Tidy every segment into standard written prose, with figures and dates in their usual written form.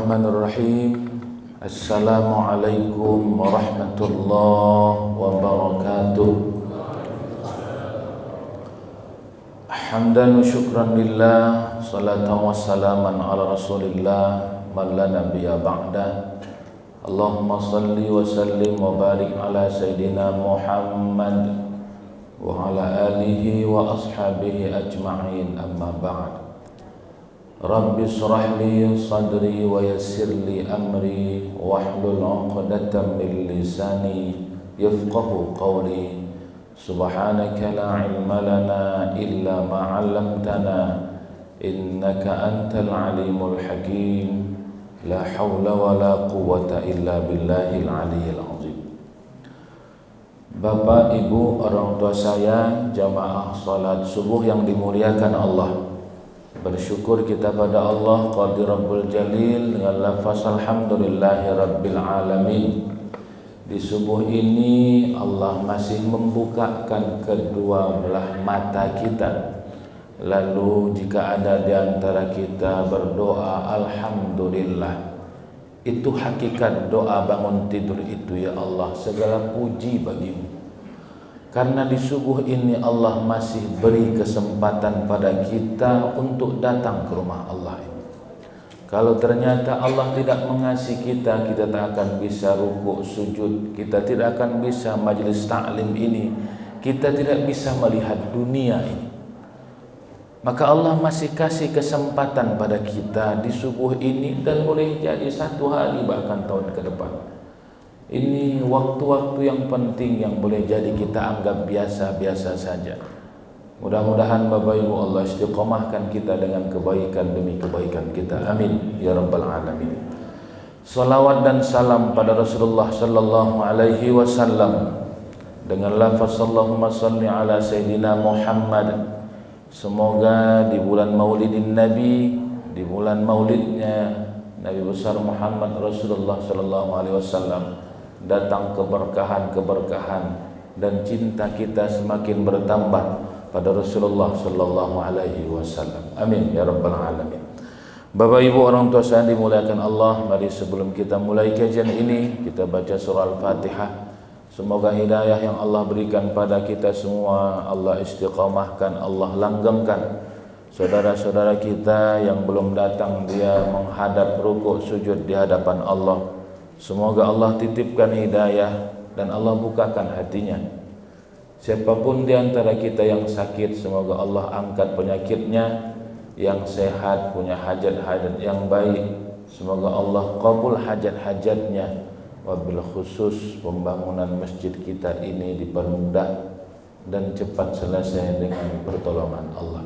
Bismillahirrahmanirrahim. Assalamualaikum warahmatullahi wabarakatuh. Hamdan wa syukran lillah, salatan wa salaman ala rasulillah, man la nabiyya ba'dah. Allahumma salli wa sallim wa barik ala sayyidina Muhammad wa ala alihi wa ashabihi ajma'in, amma ba'd. Rabbi shrah li sadri wa yassir li amri wahlul 'uqdatam min lisani yafqahu qawli. Subhanaka la ilma lana illa ma 'allamtana innaka antal alimul hakim. La haula wa la quwwata illa billahil aliyyil azim. Bapak, Ibu, orang tua saya, jamaah salat subuh yang dimuliakan Allah, bersyukur kita pada Allah Qadir Rabbul Jalil dengan lafaz alhamdulillahi rabbil alamin. Di subuh ini Allah masih membukakan kedua belah mata kita. Lalu jika ada di antara kita berdoa alhamdulillah, itu hakikat doa bangun tidur itu. Ya Allah, segala puji bagimu, karena di subuh ini Allah masih beri kesempatan pada kita untuk datang ke rumah Allah ini. Kalau ternyata Allah tidak mengasihi kita, kita tak akan bisa rukuk sujud, kita tidak akan bisa majelis ta'lim ini, kita tidak bisa melihat dunia ini. Maka Allah masih kasih kesempatan pada kita di subuh ini, dan boleh jadi satu hari bahkan tahun ke depan. Ini waktu-waktu yang penting yang boleh jadi kita anggap biasa-biasa saja. Mudah-mudahan Bapak Ibu Allah istiqomahkan kita dengan kebaikan demi kebaikan kita. Amin ya rabbal alamin. Salawat dan salam pada Rasulullah sallallahu alaihi wasallam dengan lafaz Allahumma salli ala sayyidina Muhammad. Semoga di bulan Maulidin Nabi, di bulan Maulidnya Nabi besar Muhammad Rasulullah sallallahu alaihi wasallam, datang keberkahan-keberkahan dan cinta kita semakin bertambah pada Rasulullah sallallahu alaihi wasallam. Amin ya rabbal alamin. Bapak Ibu orang tua saya dimuliakan Allah, mari sebelum kita mulai kajian ini kita baca surah Al-Fatihah. Semoga hidayah yang Allah berikan pada kita semua Allah istiqamahkan, Allah langgengkan. Saudara-saudara kita yang belum datang, dia menghadap rukuk sujud di hadapan Allah, semoga Allah titipkan hidayah dan Allah bukakan hatinya. Siapapun di antara kita yang sakit, semoga Allah angkat penyakitnya. Yang sehat punya hajat-hajat yang baik, semoga Allah qabul hajat-hajatnya. Wabil khusus pembangunan masjid kita ini dipermudah dan cepat selesai dengan pertolongan Allah.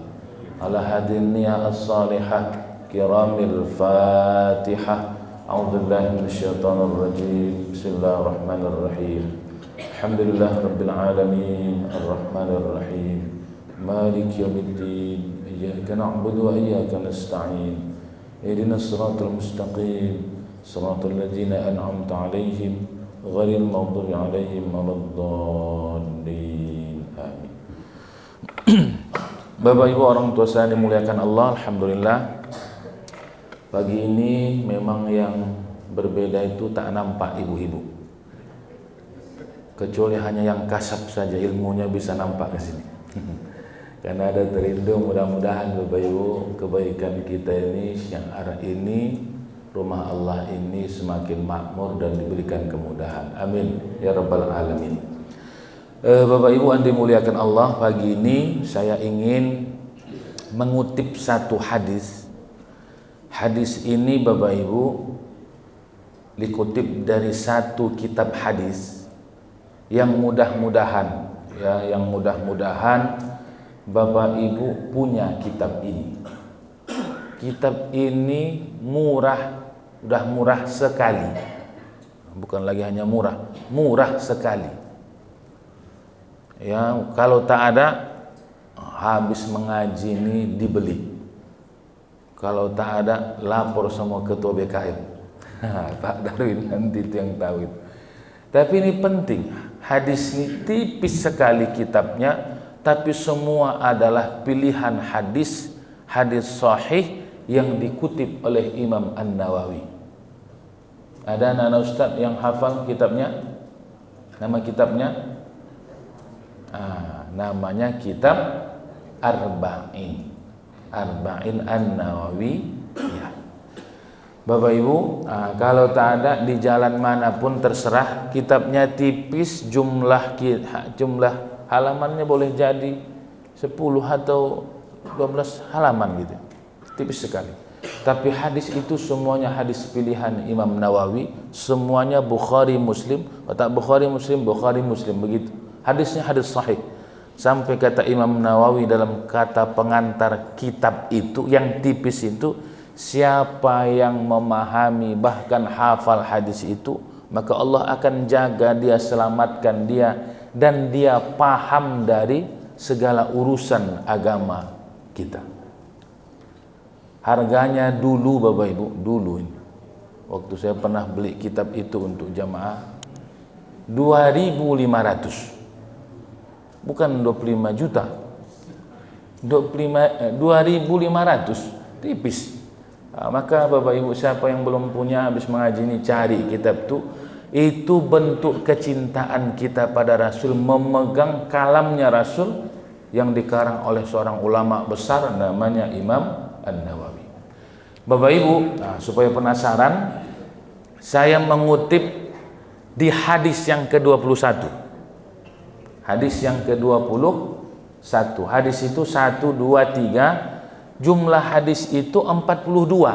Ala hadin niyah as-salihah kiramil fatihah. A'udzubillahi minasyaitonir rajim. Bismillahirrahmanirrahim. Alhamdulillah rabbil alamin arrahmanir rahim maliki yaumiddin iyyaka na'budu wa iyyaka nasta'in ihdinas siratal mustaqim siratal ladzina an'amta 'alaihim ghairil maghdubi 'alaihim waladdallin. Amin. Bapak Ibu orang tua saya dimuliakan Allah, alhamdulillah pagi ini memang yang berbeda itu tak nampak ibu-ibu, kecuali hanya yang kasap saja ilmunya bisa nampak ke sini. Karena ada terlindung. Mudah-mudahan Bapak Ibu kebaikan kita ini, syiar ini, rumah Allah ini semakin makmur dan diberikan kemudahan. Amin ya rabbal alamin. Bapak Ibu yang dimuliakan Allah, pagi ini saya ingin mengutip satu hadis. Hadis ini Bapak Ibu dikutip dari satu kitab hadis yang mudah-mudahan Bapak Ibu punya kitab ini. Kitab ini murah, udah murah sekali. Bukan lagi hanya murah, murah sekali. Ya, kalau tak ada, habis mengaji ini dibeli. Kalau tak ada, lapor sama ketua BKN. Pak Darwin nanti itu yang tahu itu. Tapi ini penting. Hadis ini tipis sekali kitabnya, tapi semua adalah pilihan hadis sahih yang dikutip oleh Imam An-Nawawi. Ada anak ustaz yang hafal kitabnya? Nama kitabnya? Namanya kitab Arba'in. Arba'in An-Nawawi. Ya. Bapak Ibu, kalau tak ada di jalan manapun terserah, kitabnya tipis, jumlah halamannya boleh jadi 10 atau 12 halaman gitu. Tipis sekali. Tapi hadis itu semuanya hadis pilihan Imam Nawawi, semuanya Bukhari Muslim, tak Bukhari Muslim begitu. Hadisnya hadis sahih. Sampai kata Imam Nawawi dalam kata pengantar kitab itu yang tipis itu, siapa yang memahami bahkan hafal hadis itu, maka Allah akan jaga dia, selamatkan dia, dan dia paham dari segala urusan agama kita. Harganya dulu Bapak Ibu, dulu ini, waktu saya pernah beli kitab itu untuk jamaah, 2.500, bukan 25 juta, 2.500, tipis. Maka Bapak Ibu, siapa yang belum punya, habis mengaji ini cari kitab itu bentuk kecintaan kita pada Rasul, memegang kalamnya Rasul yang dikarang oleh seorang ulama besar namanya Imam An-Nawawi. Bapak Ibu, supaya penasaran, saya mengutip di hadis yang ke-21. Hadis yang ke-21. Hadis itu 1, 2, 3. Jumlah hadis itu 42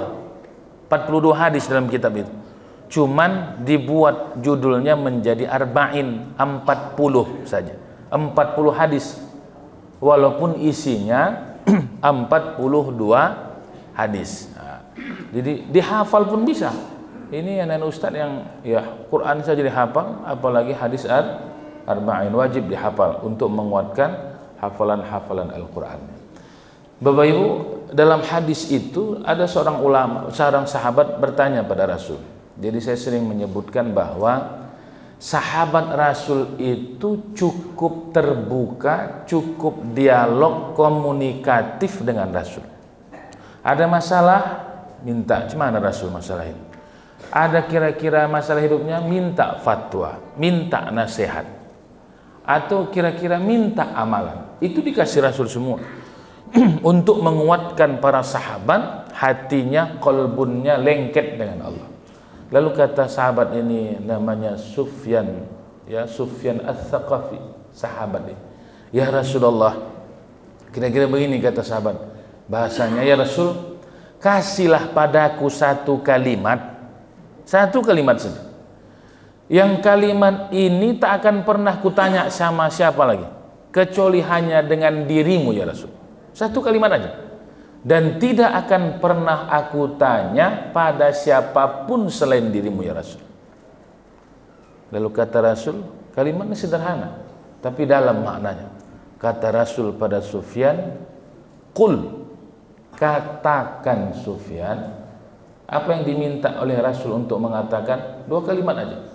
hadis dalam kitab itu. Cuman dibuat judulnya menjadi Arba'in, 40 saja. 40 hadis. Walaupun isinya 42 hadis. Jadi dihafal pun bisa. Ini anak ustaz yang Quran saja dihafal, apalagi hadis Arba'in, wajib dihafal untuk menguatkan hafalan-hafalan Al-Quran. Bapak Ibu, dalam hadis itu ada seorang ulama, seorang sahabat bertanya pada Rasul. Jadi saya sering menyebutkan bahwa sahabat Rasul itu cukup terbuka, cukup dialog komunikatif dengan Rasul. Ada masalah, minta gimana Rasul masalah ini. Ada kira-kira masalah hidupnya, minta fatwa, minta nasihat, atau kira-kira minta amalan. Itu dikasih Rasul semua untuk menguatkan para sahabat, hatinya, qalbunnya lengket dengan Allah. Lalu kata sahabat ini, namanya Sufyan Ats-Tsaqafi, sahabat ini, ya Rasulullah, kira-kira begini kata sahabat, bahasanya, ya Rasul, kasihlah padaku satu kalimat saja, yang kalimat ini tak akan pernah kutanya sama siapa lagi kecuali hanya dengan dirimu ya Rasul. Satu kalimat aja, dan tidak akan pernah aku tanya pada siapapun selain dirimu ya Rasul. Lalu kata Rasul, kalimatnya sederhana tapi dalam maknanya. Kata Rasul pada Sufyan, qul, katakan Sufyan. Apa yang diminta oleh Rasul untuk mengatakan? 2 kalimat aja.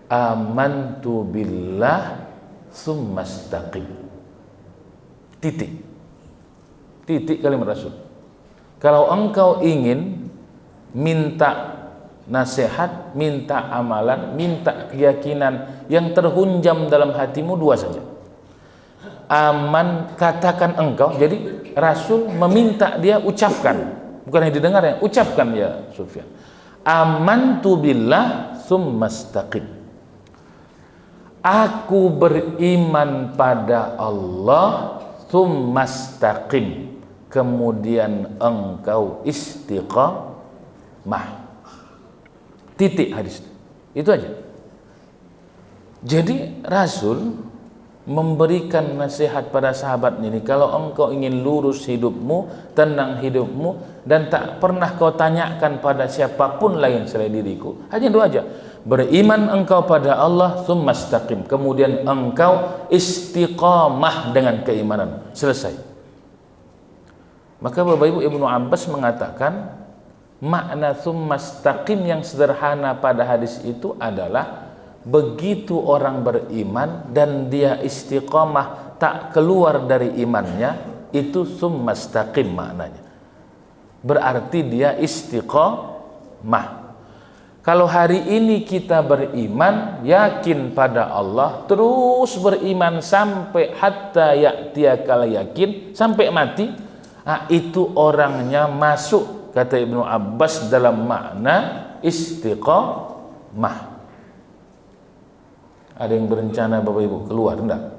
Amantu billah summastaqim. Titik kalimat Rasul. Kalau engkau ingin minta nasihat, minta amalan, minta keyakinan yang terhunjam dalam hatimu, 2 saja. Aman, katakan engkau. Jadi Rasul meminta dia ucapkan, bukan yang didengar, yang ucapkan ya Sufyan. Amantu billah summastaqim. Aku beriman pada Allah, summastaqim, kemudian engkau istiqamah. Titik hadis itu aja. Jadi Rasul memberikan nasihat pada sahabat ini, kalau engkau ingin lurus hidupmu, tenang hidupmu, dan tak pernah kau tanyakan pada siapapun lain selain diriku, hanya 2 aja. Beriman engkau pada Allah, summastaqim, kemudian engkau istiqamah dengan keimanan. Selesai. Maka Bapak Ibu, Ibnu Abbas mengatakan makna summastaqim yang sederhana pada hadis itu adalah begitu orang beriman dan dia istiqamah, tak keluar dari imannya, itu summastaqim maknanya. Berarti dia istiqamah. Kalau hari ini kita beriman, yakin pada Allah, terus beriman sampai hatta ya'tiyakal yakin, sampai mati, itu orangnya masuk, kata Ibnu Abbas, dalam makna istiqamah. Ada yang berencana Bapak Ibu keluar enggak?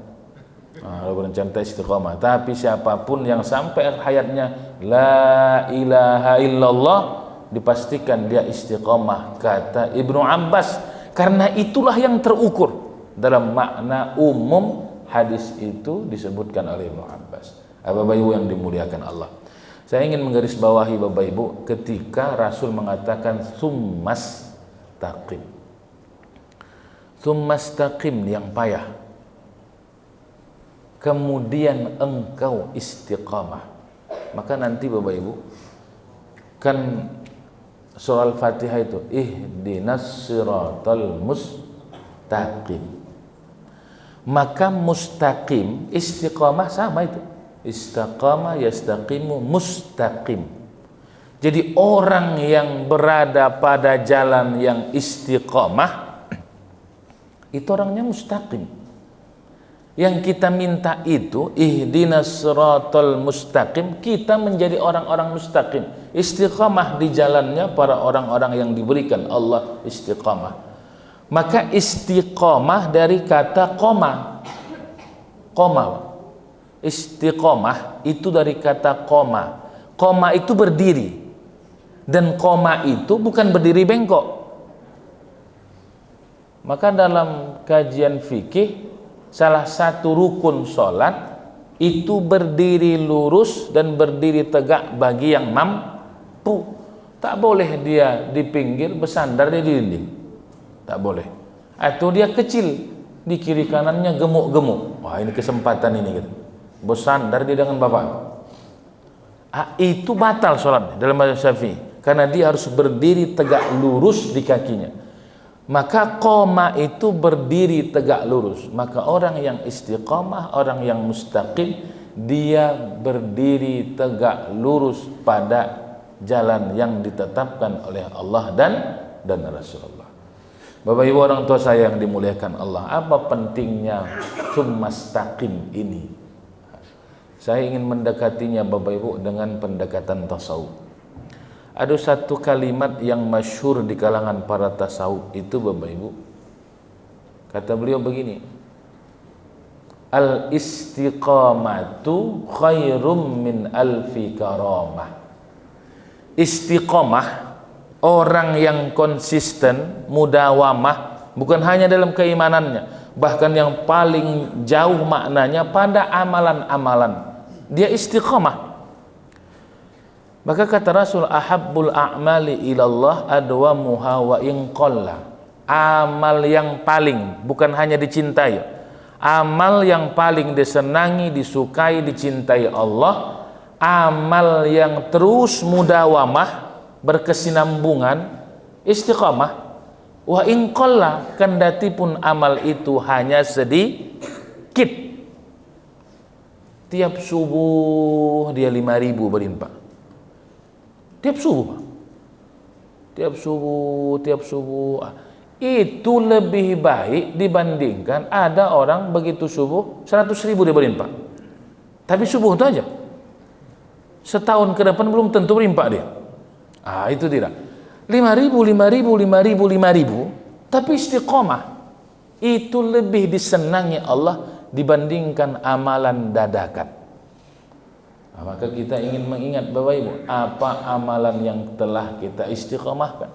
Kalau berencana istiqamah. Tapi siapapun yang sampai hayatnya la ilaha illallah, dipastikan dia istiqamah, kata Ibnu Abbas. Karena itulah yang terukur dalam makna umum hadis itu disebutkan oleh Ibnu Abbas. Bapak Ibu yang dimuliakan Allah, saya ingin menggarisbawahi Bapak Ibu ketika Rasul mengatakan tsummas taqim. Tsummas taqim, yang payah, kemudian engkau istiqamah. Maka nanti Bapak Ibu kan surah Al-Fatihah itu ihdinas siratal mustaqim. Maka mustaqim, istiqamah sama itu. Istaqama yastaqimu mustaqim. Jadi orang yang berada pada jalan yang istiqamah itu orangnya mustaqim. Yang kita minta itu ihdinas siratal mustaqim, kita menjadi orang-orang mustaqim, istiqamah di jalannya para orang-orang yang diberikan Allah istiqamah. Maka istiqamah dari kata qoma. Istiqamah itu dari kata qoma. Qoma itu berdiri, dan qoma itu bukan berdiri bengkok. Maka dalam kajian fikih, salah satu rukun sholat itu berdiri lurus dan berdiri tegak bagi yang mampu. Tak boleh dia di pinggir bersandar di dinding, tak boleh. Atau dia kecil, di kiri kanannya gemuk-gemuk. Wah, ini kesempatan ini gitu. Bersandar di dengan bapak. Itu batal sholatnya dalam mazhab Syafi'i, karena dia harus berdiri tegak lurus di kakinya. Maka qoma itu berdiri tegak lurus. Maka orang yang istiqamah, orang yang mustaqim, dia berdiri tegak lurus pada jalan yang ditetapkan oleh Allah dan Rasulullah. Bapak Ibu orang tua saya yang dimuliakan Allah, apa pentingnya tsumastaqim ini? Saya ingin mendekatinya Bapak Ibu dengan pendekatan tasawuf. Ada satu kalimat yang masyhur di kalangan para tasawuf itu Bapak Ibu. Kata beliau begini, al istiqamatu khairum min alfi karamah. Istiqamah, orang yang konsisten, mudawamah, bukan hanya dalam keimanannya, bahkan yang paling jauh maknanya pada amalan-amalan, dia istiqamah. Maka kata Rasul, ahabbul a'mali ilallah adwamuha wa in qalla. Amal yang paling, bukan hanya dicintai, amal yang paling disenangi, disukai, dicintai Allah, amal yang terus mudawamah, berkesinambungan, istiqamah. Wa in qalla, kendati pun amal itu hanya sedikit. Tiap subuh dia 5.000 berlimpah. Tiap subuh itu lebih baik dibandingkan ada orang begitu subuh 100.000 dia berlimpah. Tapi subuh itu aja, setahun ke depan belum tentu berlimpah dia. Itu tidak. 5.000, tapi istiqomah itu lebih disenangi Allah dibandingkan amalan dadakan. Maka kita ingin mengingat Bapak Ibu, apa amalan yang telah kita istiqamahkan.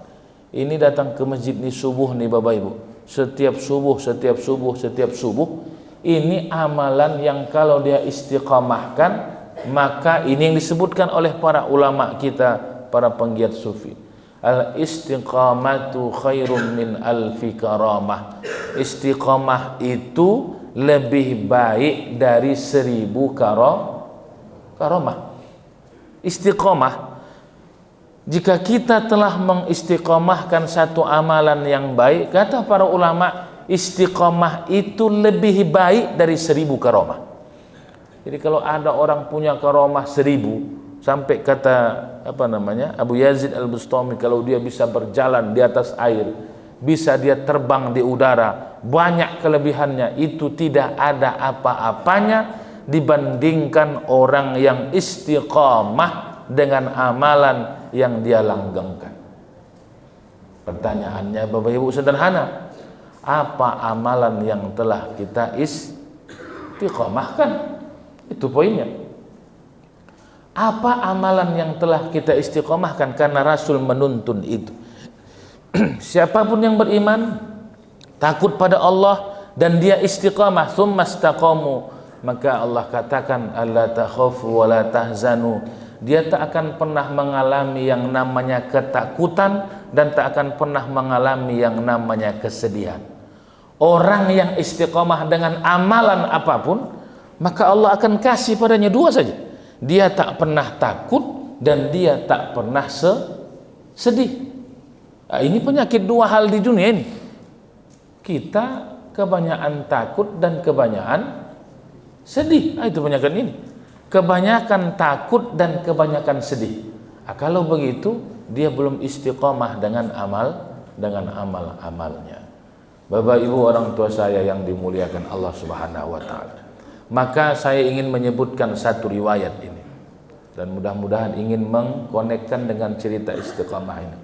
Ini datang ke masjid nih subuh nih Bapak Ibu, setiap subuh, ini amalan yang kalau dia istiqamahkan, maka ini yang disebutkan oleh para ulama kita, para penggiat sufi, al istiqamatu khairum min alfi karamah. Istiqamah itu lebih baik dari 1000 karamah. Istiqamah, jika kita telah mengistiqamahkan satu amalan yang baik, kata para ulama, istiqamah itu lebih baik dari 1000 karamah. Jadi kalau ada orang punya karamah 1000, Sampai kata Abu Yazid Al-Bustami, kalau dia bisa berjalan di atas air, bisa dia terbang di udara, banyak kelebihannya, itu tidak ada apa-apanya dibandingkan orang yang istiqamah dengan amalan yang dia langgengkan. Pertanyaannya Bapak Ibu sederhana, apa amalan yang telah kita istiqamahkan? Itu poinnya. Apa amalan yang telah kita istiqamahkan? Karena Rasul menuntun itu. Siapapun yang beriman, takut pada Allah, dan dia istiqamah, tsumma istaqamu, maka Allah katakan alla takhafu wa la tahzanu, dia tak akan pernah mengalami yang namanya ketakutan dan tak akan pernah mengalami yang namanya kesedihan. Orang yang istiqamah dengan amalan apapun, maka Allah akan kasih padanya dua saja. Dia tak pernah takut dan dia tak pernah sedih. Nah, ini penyakit dua hal di dunia ini. Kita kebanyakan takut dan kebanyakan sedih. Nah, itu penyakit ini. Kebanyakan takut dan kebanyakan sedih. Nah, kalau begitu dia belum istiqamah dengan amal-amalnya. Bapak Ibu orang tua saya yang dimuliakan Allah Subhanahu wa taala. Maka saya ingin menyebutkan satu riwayat ini, dan mudah-mudahan ingin mengkonekkan dengan cerita istiqamah ini.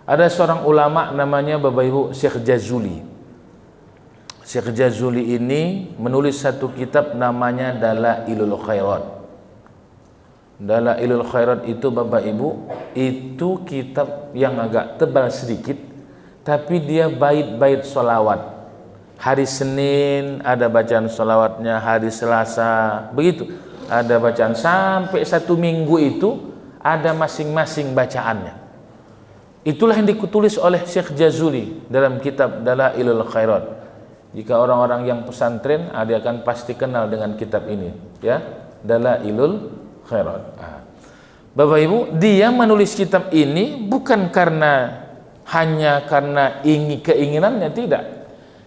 Ada seorang ulama namanya Bapak Ibu Syekh Jazuli. Syekh Jazuli ini menulis satu kitab namanya Dalailul Khairat. Dalailul Khairat itu Bapak Ibu, itu kitab yang agak tebal sedikit, tapi dia bait-bait sholawat. Hari Senin ada bacaan sholawatnya, hari Selasa begitu ada bacaan, sampai satu minggu itu ada masing-masing bacaannya. Itulah yang ditulis oleh Syekh Jazuli dalam kitab Dalailul Khairat. Jika orang-orang yang pesantren, dia akan pasti kenal dengan kitab ini, ya, Dalailul Khairat. Bapak Ibu, dia menulis kitab ini bukan hanya karena keinginannya, tidak.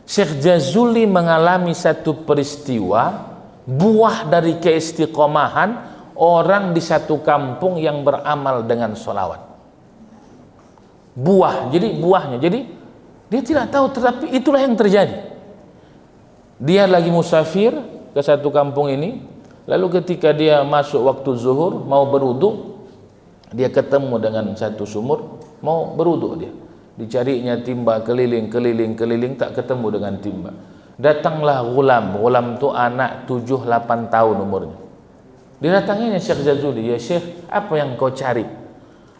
Syekh Jazuli mengalami satu peristiwa, buah dari keistiqomahan orang di satu kampung yang beramal dengan sholawat. Buahnya. Jadi dia tidak tahu, tetapi itulah yang terjadi. Dia lagi musafir ke satu kampung ini, lalu ketika dia masuk waktu zuhur mau berwudu, dia ketemu dengan satu sumur, mau berwudu dia. Dicarinya timba keliling, tak ketemu dengan timba. Datanglah Ghulam itu anak 7-8 tahun umurnya. Didatanginya Syekh Jazuli, ya Syekh, apa yang kau cari?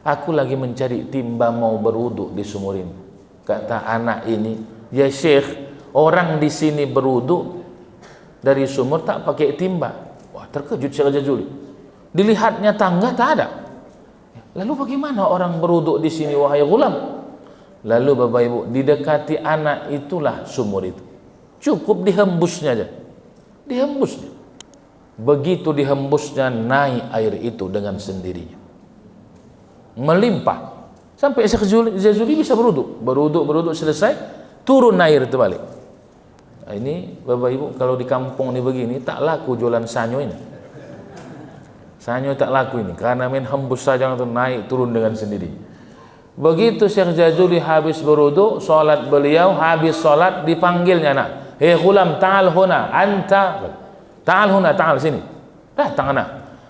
Aku lagi mencari timba mau berwudu di sumur ini. Kata anak ini, ya Syekh, orang di sini berwudu dari sumur tak pakai timba. Wah, terkejut Syekh Jazuli. Dilihatnya tangga tak ada. Lalu bagaimana orang berwudu di sini wahai Ghulam? Lalu Bapak Ibu, didekati anak itulah sumur itu. Cukup dihembusnya aja. Dihembusnya. Begitu dihembusnya, naik air itu dengan sendirinya. Melimpah. Sampai Syekh Jazuli bisa berwudu selesai, turun air itu balik. Nah, ini Bapak Ibu, kalau di kampung ini begini, tak laku jualan sanyo ini. Sanyo tak laku ini, karena main hembus saja langsung naik turun dengan sendiri. Begitu Syekh Jazuli habis berwudu, salat beliau habis salat, dipanggilnya anak. Hei Ghulam, ta'al huna, anta. Ta'al huna, ta'al sini. Datang anak.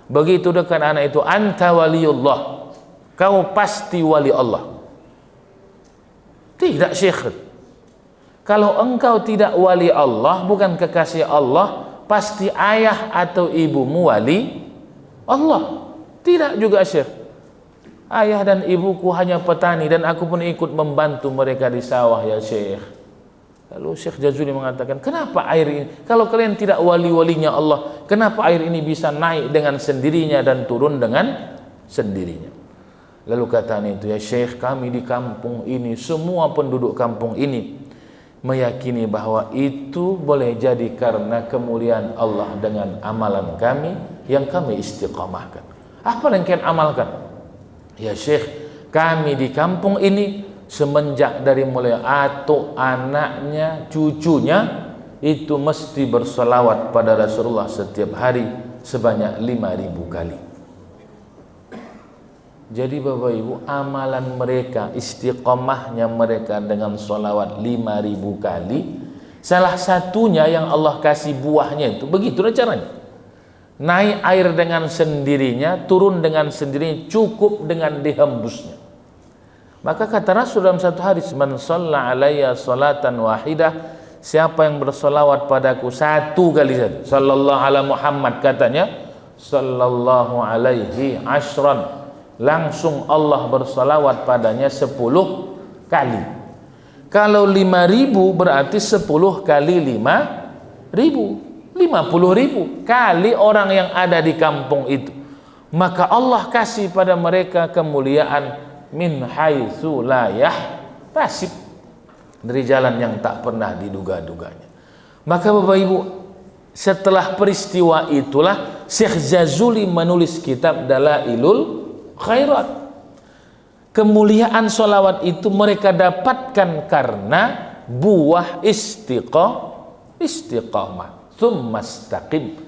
Begitu dekat anak itu, anta waliullah. Kau pasti wali Allah. Tidak Syekh. Kalau engkau tidak wali Allah, bukan kekasih Allah, pasti ayah atau ibumu wali Allah. Tidak juga Syekh. Ayah dan ibuku hanya petani dan aku pun ikut membantu mereka di sawah ya Syekh. Lalu Syekh Jazuli mengatakan, kenapa air ini, kalau kalian tidak wali-walinya Allah, kenapa air ini bisa naik dengan sendirinya dan turun dengan sendirinya? Lalu kata itu, ya Syekh, kami di kampung ini, semua penduduk kampung ini meyakini bahwa itu boleh jadi karena kemuliaan Allah dengan amalan kami yang kami istiqamahkan. Apa yang kalian amalkan? Ya Syekh, kami di kampung ini semenjak dari mulai atau anaknya, cucunya itu mesti berselawat pada Rasulullah setiap hari sebanyak 5.000 kali. Jadi Bapak Ibu, amalan mereka, istiqomahnya mereka dengan sholawat 5.000 kali, salah satunya yang Allah kasih buahnya itu, begitulah caranya. Naik air dengan sendirinya, turun dengan sendirinya, cukup dengan dihembusnya. Maka kata Rasul dalam satu hadis, man shalla alayya salatan wahidah, siapa yang bersolawat padaku satu kali saja, sallallahu ala Muhammad, katanya sallallahu alaihi ashran, langsung Allah bersalawat padanya 10 kali. Kalau 5.000 berarti 10 kali 5.000, 50.000 kali orang yang ada di kampung itu. Maka Allah kasih pada mereka kemuliaan min haitsu la yahtasib, dari jalan yang tak pernah diduga-duganya. Maka Bapak Ibu, setelah peristiwa itulah Syekh Jazuli menulis kitab Dalailul Khairat. Kemuliaan sholawat itu mereka dapatkan karena buah istiqamah, tsumastaqim.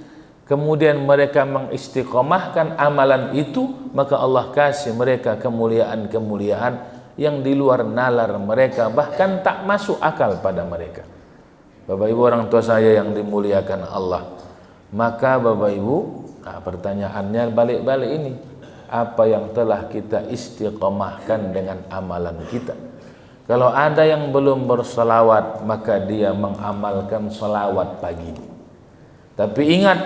Kemudian mereka mengistiqomahkan amalan itu, maka Allah kasih mereka kemuliaan-kemuliaan yang di luar nalar mereka, bahkan tak masuk akal pada mereka. Bapak Ibu orang tua saya yang dimuliakan Allah, maka Bapak Ibu, pertanyaannya balik-balik ini, apa yang telah kita istiqomahkan dengan amalan kita? Kalau ada yang belum bersolawat, maka dia mengamalkan solawat pagi. Tapi ingat,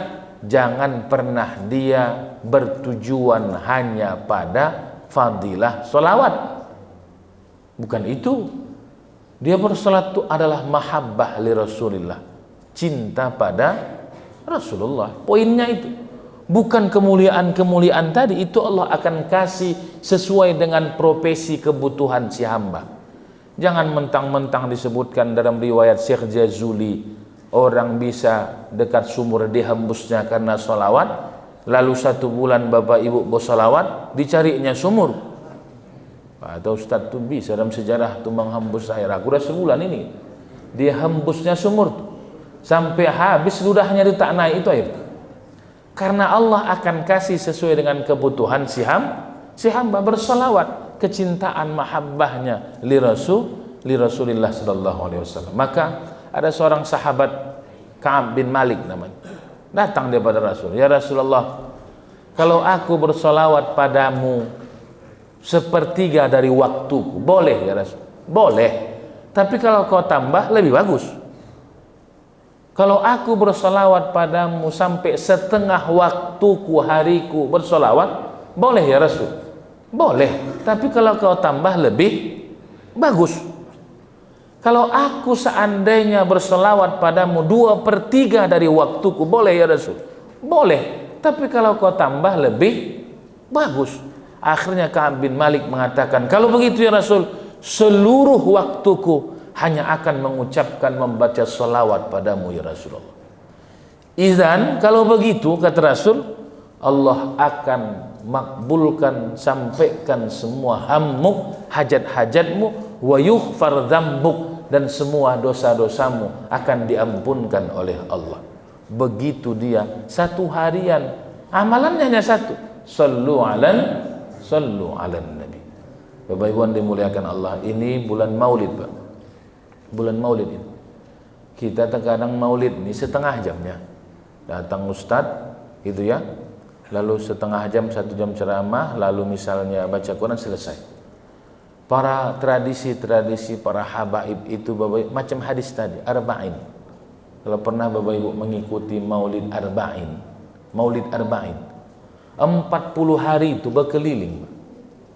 jangan pernah dia bertujuan hanya pada fadilah solawat. Bukan itu. Dia bersolat itu adalah mahabbah li Rasulillah, cinta pada Rasulullah. Poinnya itu. Bukan kemuliaan-kemuliaan tadi, itu Allah akan kasih sesuai dengan profesi kebutuhan si hamba. Jangan mentang-mentang disebutkan dalam riwayat Syekh Jazuli, orang bisa dekat sumur dihembusnya karena sholawat, lalu 1 bulan Bapak Ibu bersolawat, dicarinya sumur. Atau Ustaz tuh bisa dalam sejarah tuh menghembus air, aku udah sebulan ini dia hembusnya sumur tuh, sampai habis ludahnya dia tak naik itu air. Karena Allah akan kasih sesuai dengan kebutuhan si hamba bersolawat, kecintaan mahabbahnya li Rasulillah sallallahu alaihi wasallam. Maka ada seorang sahabat, Ka'ab bin Malik namanya, datang dia pada Rasul, ya Rasulullah, kalau aku bersolawat padamu 1/3 dari waktuku, boleh ya Rasul? Boleh, tapi kalau kau tambah lebih bagus. Kalau aku bersolawat padamu sampai 1/2 waktuku, hariku bersolawat, boleh ya Rasul? Boleh, tapi kalau kau tambah lebih bagus. Kalau aku seandainya bersolawat padamu 2/3 dari waktuku, boleh ya Rasul? Boleh, tapi kalau kau tambah lebih bagus. Akhirnya Ka'ab bin Malik mengatakan, kalau begitu ya Rasul, seluruh waktuku hanya akan mengucapkan, membaca salawat padamu ya Rasulullah. Izan, kalau begitu kata Rasul, Allah akan makbulkan, sampaikan semua hammuk, hajat-hajatmu, wa yughfar dzambuk, dan semua dosa-dosamu akan diampunkan oleh Allah. Begitu dia 1 harian, amalannya hanya 1, sallu ala nabi. Bapak Ibu yang dimuliakan Allah, ini bulan Maulid Pak. Bulan Maulid ini kita terkadang Maulid ini setengah jamnya, datang ustadz gitu ya, lalu setengah jam 1 jam ceramah, lalu misalnya baca Quran, selesai. Para tradisi para habaib itu Bapak Ibu, macam hadis tadi arba'in. Kalau pernah Bapak Ibu mengikuti Maulid arba'in, 40 hari itu berkeliling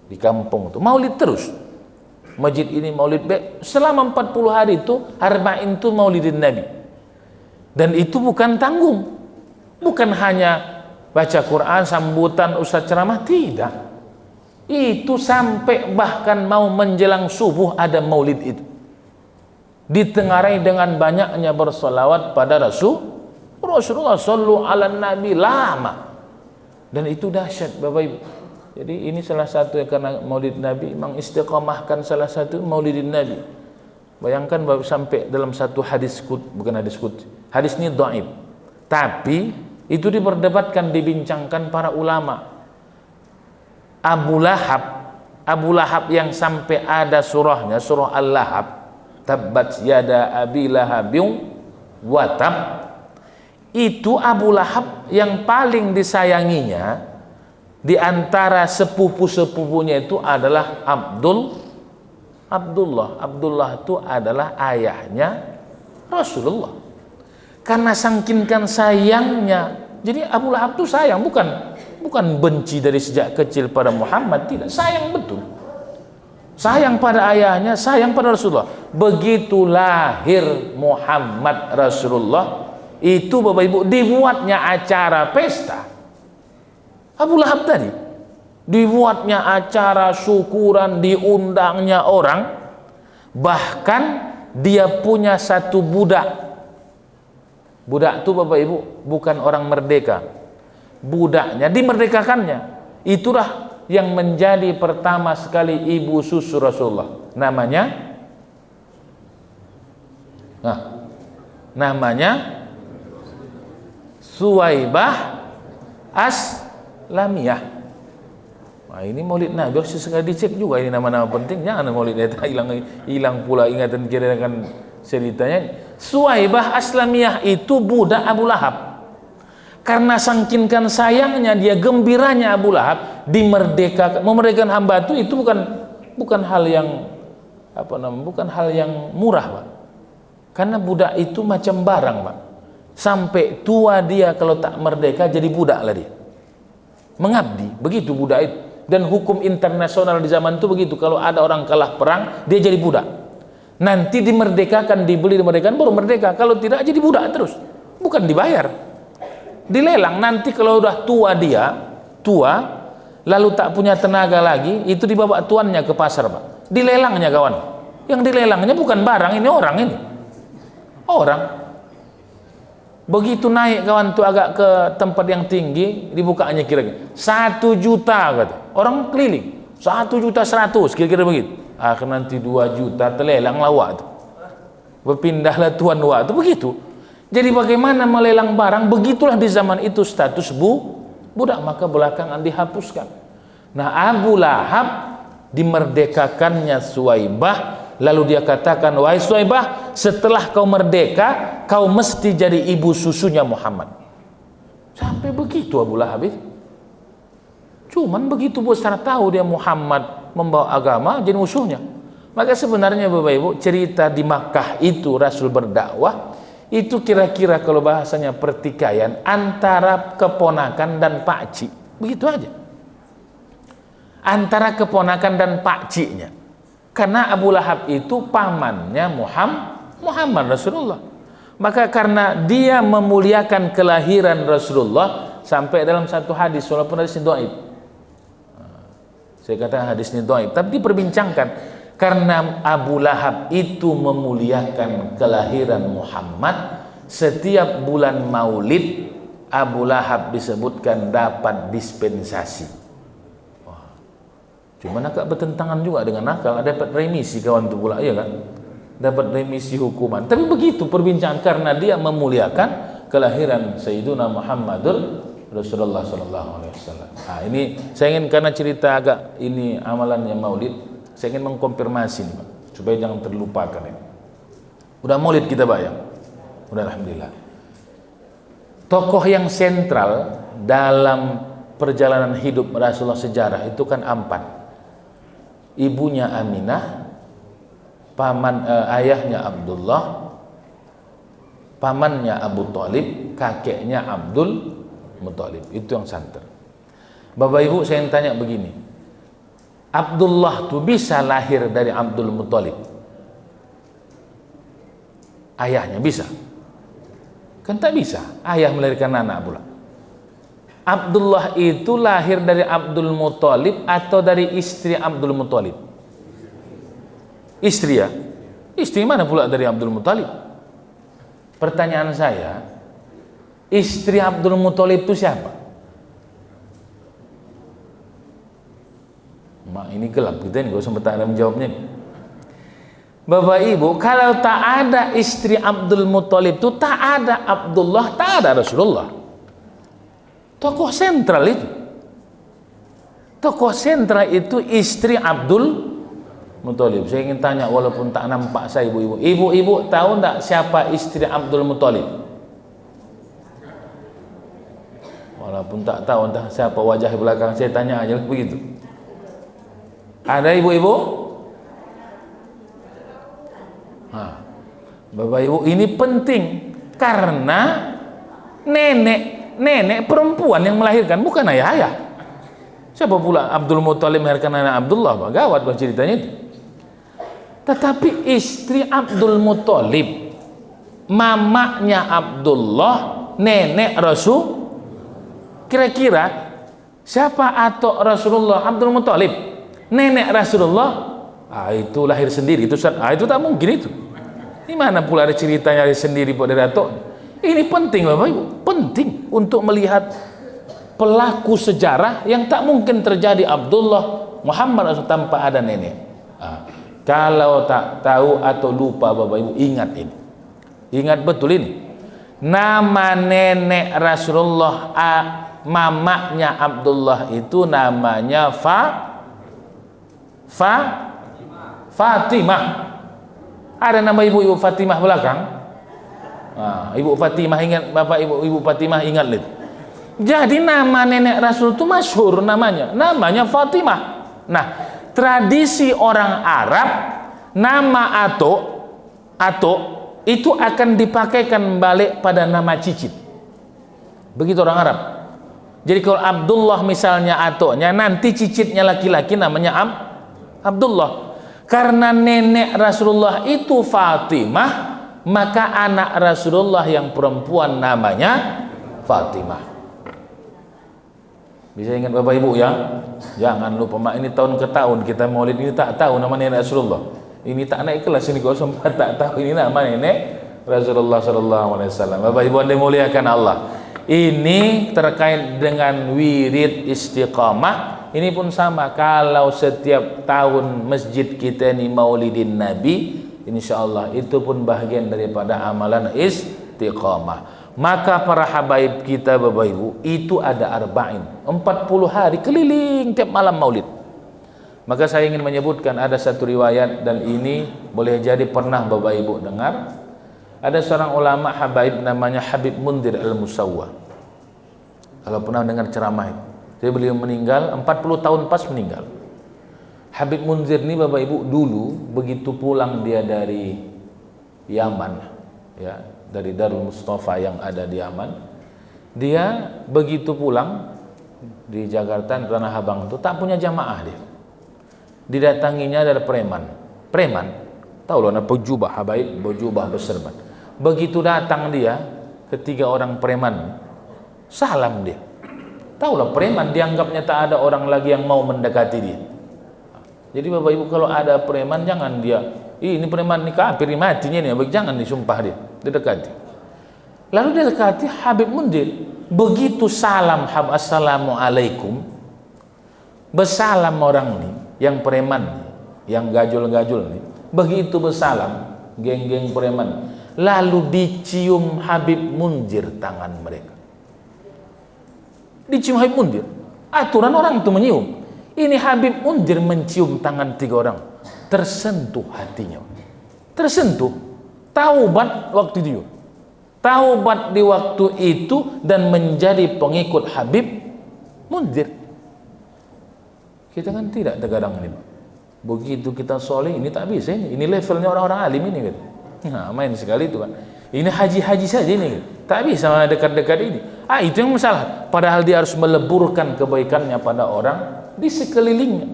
di kampung itu, Maulid terus. Masjid ini Maulid selama 40 hari itu, arba'in itu Maulidin Nabi. Dan itu bukan tanggung, bukan hanya baca Quran, sambutan, ustaz ceramah, tidak. Itu sampai bahkan mau menjelang subuh ada Maulid itu, ditengarai dengan banyaknya bersolawat pada Rasulullah sallu ala nabi, lama. Dan itu dahsyat Bapak Ibu. Jadi ini salah satu yang karena Maulid Nabi mengistiqomahkan salah satu Maulidin Nabi. Bayangkan sampai dalam satu hadis hadis ini dhaif, tapi itu diperdebatkan, dibincangkan para ulama. Abu Lahab yang sampai ada surahnya, surah Al-Lahab, tabbat yada abi lahabin wa tab. Itu Abu Lahab yang paling disayanginya di antara sepupu-sepupunya itu adalah Abdullah. Abdullah itu adalah ayahnya Rasulullah. Karena sangkinkan sayangnya, jadi Abu Lahab itu sayang, bukan benci dari sejak kecil pada Muhammad, tidak, sayang betul. Sayang pada ayahnya, sayang pada Rasulullah. Begitu lahir Muhammad Rasulullah, itu Bapak Ibu dibuatnya acara pesta. Abu Lahab tadi dibuatnya acara syukuran, diundangnya orang, bahkan dia punya satu budak. Budak itu Bapak Ibu bukan orang merdeka, budaknya dimerdekakannya. Itulah yang menjadi pertama sekali ibu susu Rasulullah. Namanya Suwaibah Aslamiyah. Nah, ini Maulid Nabi harus sekali dicek juga, ini nama-nama penting. Jangan Maulid hilang pula ingatan kira kan ceritanya. Suwaibah Aslamiyah itu budak Abu Lahab. Karena sangkinkan sayangnya dia, gembiranya Abu Lahab dimerdekakan, memerdekakan hamba itu bukan hal yang bukan hal yang murah, Pak. Karena budak itu macam barang, Pak. Sampai tua dia kalau tak merdeka jadi budak lah dia. Mengabdi, begitu budak itu. Dan hukum internasional di zaman itu begitu, kalau ada orang kalah perang dia jadi budak. Nanti dimerdekakan, dibeli dimerdekakan baru merdeka. Kalau tidak jadi budak terus, bukan dibayar, dilelang. Nanti kalau udah tua lalu tak punya tenaga lagi, itu dibawa tuannya ke pasar, Pak. Dilelangnya kawan. Yang dilelangnya bukan barang, ini orang. Begitu naik kawan tuh agak ke tempat yang tinggi, dibukanya kira-kira 1 juta kata. Orang keliling 1.100.000 kira-kira begitu. Akhir nanti 2 juta terlelang lawak tuh. Berpindahlah tuan wak itu begitu. Jadi bagaimana melelang barang, begitulah di zaman itu status budak, maka belakangan dihapuskan. Nah, Abu Lahab dimerdekakannya Suwaibah, lalu dia katakan, wahai Suwaibah, setelah kau merdeka, kau mesti jadi ibu susunya Muhammad. Sampai begitu Abu Lahab itu. Cuman begitu besar tahu dia Muhammad membawa agama, jadi musuhnya. Maka sebenarnya Bapak Ibu, cerita di Makkah itu Rasul berdakwah, itu kira-kira kalau bahasanya pertikaian antara keponakan dan pakcik. Begitu aja. Antara keponakan dan pakciknya. Karena Abu Lahab itu pamannya Muhammad Rasulullah. Maka karena dia memuliakan kelahiran Rasulullah, sampai dalam satu hadis, walaupun hadis ini dhaif, saya katakan hadis ini dhaif, tapi diperbincangkan karena Abu Lahab itu memuliakan kelahiran Muhammad. Setiap bulan Maulid Abu Lahab disebutkan dapat dispensasi. Wah, cuman agak bertentangan juga dengan akal. Dapat remisi kawan itu pula, iya kan? Dapat remisi hukuman. Tapi begitu perbincangan karena dia memuliakan kelahiran Sayyiduna Muhammadur Rasulullah SAW. Nah, ini saya ingin, karena cerita agak ini amalannya Maulid, saya ingin mengkonfirmasi nih, Pak, supaya jangan terlupakan ini. Udah Maulid kita bayang, udah alhamdulillah. Tokoh yang sentral dalam perjalanan hidup Rasulullah sejarah itu kan 4. Ibunya Aminah, ayahnya Abdullah, pamannya Abu Thalib, kakeknya Abdul Muthalib. Itu yang santer. Bapak Ibu, saya tanya begini, Abdullah tuh bisa lahir dari Abdul Muthalib? Ayahnya bisa? Kan tak bisa. Ayah melahirkan anak pula. Abdullah itu lahir dari Abdul Muthalib atau dari istri Abdul Muthalib? Istri ya? Istri mana pula dari Abdul Muthalib? Pertanyaan saya, istri Abdul Muthalib itu siapa? Mak, ini gelap kita ini, gak usah bertanya menjawabnya. Bapak Ibu, kalau tak ada istri Abdul Muthalib itu, tak ada Abdullah, tak ada Rasulullah. Tokoh sentral itu. Tokoh sentra itu istri Abdul Muthalib. Saya ingin tanya, walaupun tak nampak saya ibu-ibu. Ibu-ibu tahu tak siapa istri Abdul Muthalib? Walaupun tak tahu entah siapa wajah di belakang saya, tanya aja begitu. Ada ibu-ibu? Bapak ibu, ini penting karena nenek perempuan yang melahirkan, bukan ayah. Siapa pula Abdul Muthalib melahirkan anak Abdullah? Gawat ceritanya itu. Tetapi istri Abdul Muthalib, mamanya Abdullah, nenek Rasul. Kira-kira siapa atuk Rasulullah? Abdul Muthalib, nenek Rasulullah. Itu lahir sendiri, itu tak mungkin itu. Di mana pula ada ceritanya lahir sendiri pada datuk? Ini penting Bapak Ibu, penting untuk melihat pelaku sejarah yang tak mungkin terjadi Abdullah Muhammad tanpa ada nenek. Kalau tak tahu atau lupa Bapak Ibu, ingat ini, ingat betul ini. Nama nenek Rasulullah, mamanya Abdullah itu namanya Fatimah. Ada nama ibu Fatimah belakang. Ibu Fatimah ingat, Bapak Ibu Fatimah ingat lihat. Jadi nama nenek Rasul itu masyhur namanya Fatimah. Nah, tradisi orang Arab, nama atuk itu akan dipakaikan balik pada nama cicit. Begitu orang Arab. Jadi kalau Abdullah misalnya atuknya, nanti cicitnya laki-laki namanya Abdullah. Karena nenek Rasulullah itu Fatimah, maka anak Rasulullah yang perempuan namanya Fatimah. Bisa ingat Bapak Ibu ya? Jangan lupa, ini tahun ke tahun kita maulid ini tak tahu nama nenek Rasulullah. Ini tak naik kelas ini, kok sempat tak tahu ini nama nenek Rasulullah sallallahu alaihi wasallam. Bapak Ibu yang dimuliakan Allah. Ini terkait dengan wirid istiqamah. Ini pun sama, kalau setiap tahun masjid kita ini maulidin Nabi, insyaallah itu pun bahagian daripada amalan istiqamah. Maka para habaib kita Bapak Ibu, itu ada arba'in, 40 hari keliling tiap malam maulid. Maka saya ingin menyebutkan ada satu riwayat, dan ini boleh jadi pernah Bapak Ibu dengar. Ada seorang ulama habaib namanya Habib Mundir Al-Musawwa. Kalau pernah dengar ceramah itu, jadi beliau meninggal 40 tahun pas meninggal. Habib Munzir ini Bapak Ibu dulu begitu pulang dia dari Yaman, ya, dari Darul Mustafa yang ada di Yaman, dia begitu pulang di Jakarta, Tanah Abang itu tak punya jamaah dia. Didatanginya dari preman, tahu loh, ada pejubah habaib, berjubah berserban. Begitu datang dia, ketiga orang preman salam dia. Tahu lah, preman dianggapnya tak ada orang lagi yang mau mendekati dia. Jadi Bapak Ibu kalau ada preman, jangan dia, ini preman ini kafir, ini matinya nih, jangan disumpah dia, didekati. Lalu dia dekati Habib Mundir, begitu salam, assalamualaikum, bersalam orang nih, yang preman nih, yang gajul-gajul nih, begitu bersalam, geng-geng preman, lalu dicium Habib Mundir tangan mereka. Dicium Habib Mundir, aturan orang itu menyium. Ini Habib Mundir mencium tangan tiga orang, tersentuh hatinya, tersentuh, taubat waktu itu, taubat di waktu itu, dan menjadi pengikut Habib Mundir. Kita kan tidak terkadang ini, begitu kita soleh ini tak bisa, ini levelnya orang-orang alim ini kan. Nah, main sekali itu kan. Ini haji-haji saja ini, tak bisa dekat-dekat ini. Itu yang masalah. Padahal dia harus meleburkan kebaikannya pada orang di sekelilingnya.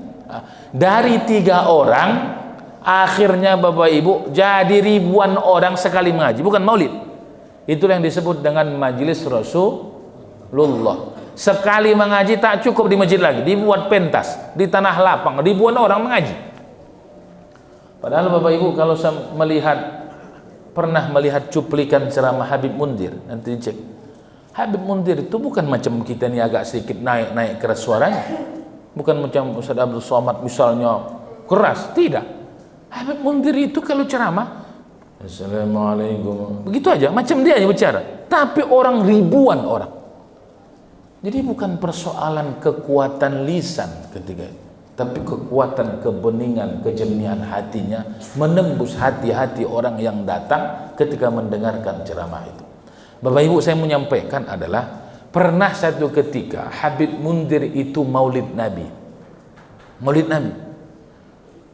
Dari 3 orang, akhirnya Bapak Ibu jadi ribuan orang sekali mengaji, bukan maulid. Itulah yang disebut dengan majelis Rasulullah. Sekali mengaji tak cukup di masjid lagi, dibuat pentas di tanah lapang, ribuan orang mengaji. Padahal Bapak Ibu kalau saya pernah melihat cuplikan ceramah Habib Mundir, nanti dicek. Habib Mundir itu bukan macam kita nih agak sedikit naik keras suaranya, bukan macam Ustaz Abdul Somad misalnya keras, tidak. Habib Mundir itu kalau ceramah, assalamualaikum, begitu aja, macam dia aja bicara. Tapi orang ribuan orang, Jadi bukan persoalan kekuatan lisan ketika itu, tapi kekuatan kebeningan, kejernihan hatinya menembus hati-hati orang yang datang ketika mendengarkan ceramah itu. Bapak Ibu, saya menyampaikan adalah pernah satu ketika Habib Mundir itu maulid Nabi. Maulid Nabi